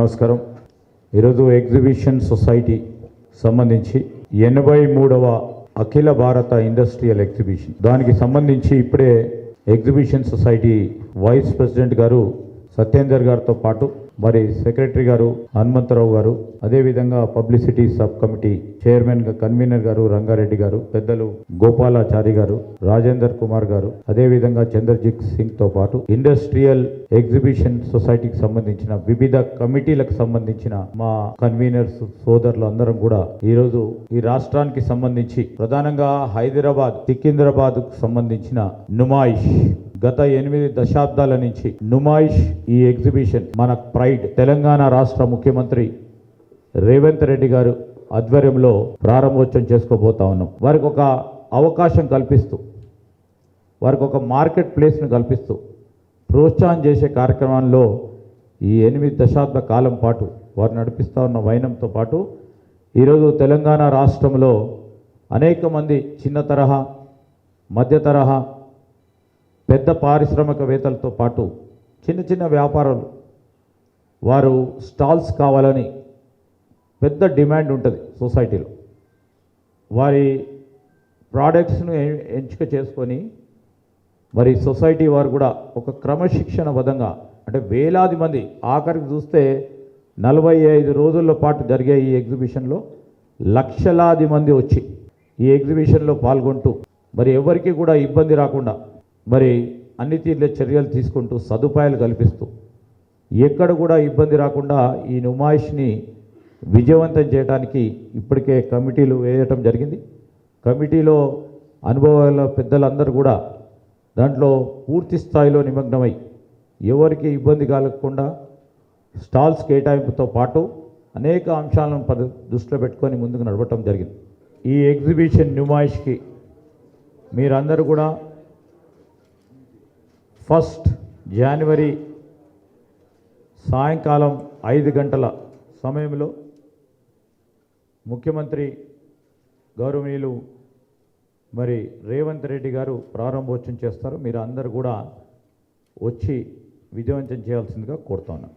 నమస్కారం. ఈరోజు exhibition society సంబంధించి 83వ అఖిల భారత ఇండస్ట్రియల్ ఎగ్జిబిషన్ దానికి సంబంధించి ఇప్పుడే ఎగ్జిబిషన్ సొసైటీ వైస్ ప్రెసిడెంట్ గారు సత్యేందర్ గారితో పాటు మరి సెక్రటరీ గారు హనుమంతరావు గారు, అదేవిధంగా publicity sub committee chairman convener గారు రంగారెడ్డి గారు, పెద్దలు గోపాలాచారి గారు, రాజేందర్ కుమార్ గారు, అదేవిధంగా చంద్రజిత్ సింగ్ తో పాటు ఇండస్ట్రియల్ ఎగ్జిబిషన్ సొసైటీకి సంబంధించిన వివిధ కమిటీలకు సంబంధించిన మా కన్వీనర్స్ సోదరులు అందరం కూడా ఈరోజు ఈ రాష్ట్రానికి సంబంధించి ప్రధానంగా హైదరాబాద్, సికింద్రాబాద్ కు సంబంధించిన నుమాయిష్ గత 8 దశాబ్దాల నుంచి నుమాయిష్ ఈ ఎగ్జిబిషన్ మన ప్రైడ్ తెలంగాణ రాష్ట్ర ముఖ్యమంత్రి రేవంత్ రెడ్డి గారు ఆధ్వర్యంలో ప్రారంభోత్సవం చేసుకోబోతా ఉన్నాం. వారికి ఒక అవకాశం కల్పిస్తూ, వారికి ఒక మార్కెట్ ప్లేస్ను కల్పిస్తూ ప్రోత్సాహం చేసే కార్యక్రమంలో ఈ 8 దశాబ్ద కాలం పాటు వారు నడిపిస్తూ ఉన్న వైనంతో పాటు ఈరోజు తెలంగాణ రాష్ట్రంలో అనేక మంది చిన్న తరహా, మధ్య తరహా, పెద్ద పారిశ్రామికవేత్తలతో పాటు చిన్న చిన్న వ్యాపారాలు వారు స్టాల్స్ కావాలని పెద్ద డిమాండ్ ఉంటుంది సొసైటీలో. వారి ప్రోడక్ట్స్ను ఎంపిక చేసుకొని మరి సొసైటీ వారు కూడా ఒక క్రమశిక్షణబద్ధంగా, అంటే వేలాది మంది, ఆఖరికి చూస్తే 45 రోజుల పాటు జరిగే ఈ ఎగ్జిబిషన్లో లక్షలాది మంది వచ్చి ఈ ఎగ్జిబిషన్లో పాల్గొంటూ మరి ఎవరికి కూడా ఇబ్బంది రాకుండా మరి అన్ని తీర్ల చర్యలు తీసుకుంటూ సదుపాయాలు కల్పిస్తూ ఎక్కడ కూడా ఇబ్బంది రాకుండా ఈ నుమాయిష్ని విజయవంతం చేయడానికి ఇప్పటికే కమిటీలు వేయటం జరిగింది. కమిటీలో అనుభవాల పెద్దలందరూ కూడా దాంట్లో పూర్తి స్థాయిలో నిమగ్నమై ఎవరికి ఇబ్బంది కలగకుండా స్టాల్స్ కేటాయింపుతో పాటు అనేక అంశాలను దృష్టిలో పెట్టుకొని ముందుకు నడవటం జరిగింది. ఈ ఎగ్జిబిషన్ నుమాయిష్కి మీరందరూ కూడా 1 జనవరి సాయంకాలం 5 గంటల సమయంలో ముఖ్యమంత్రి గౌరవనీయులు మరి రేవంత్ రెడ్డి గారు ప్రారంభోత్సవం చేస్తారు. మీరు అందరూ కూడా వచ్చి విజయవంతం చేయాల్సిందిగా కోరుతున్నాను.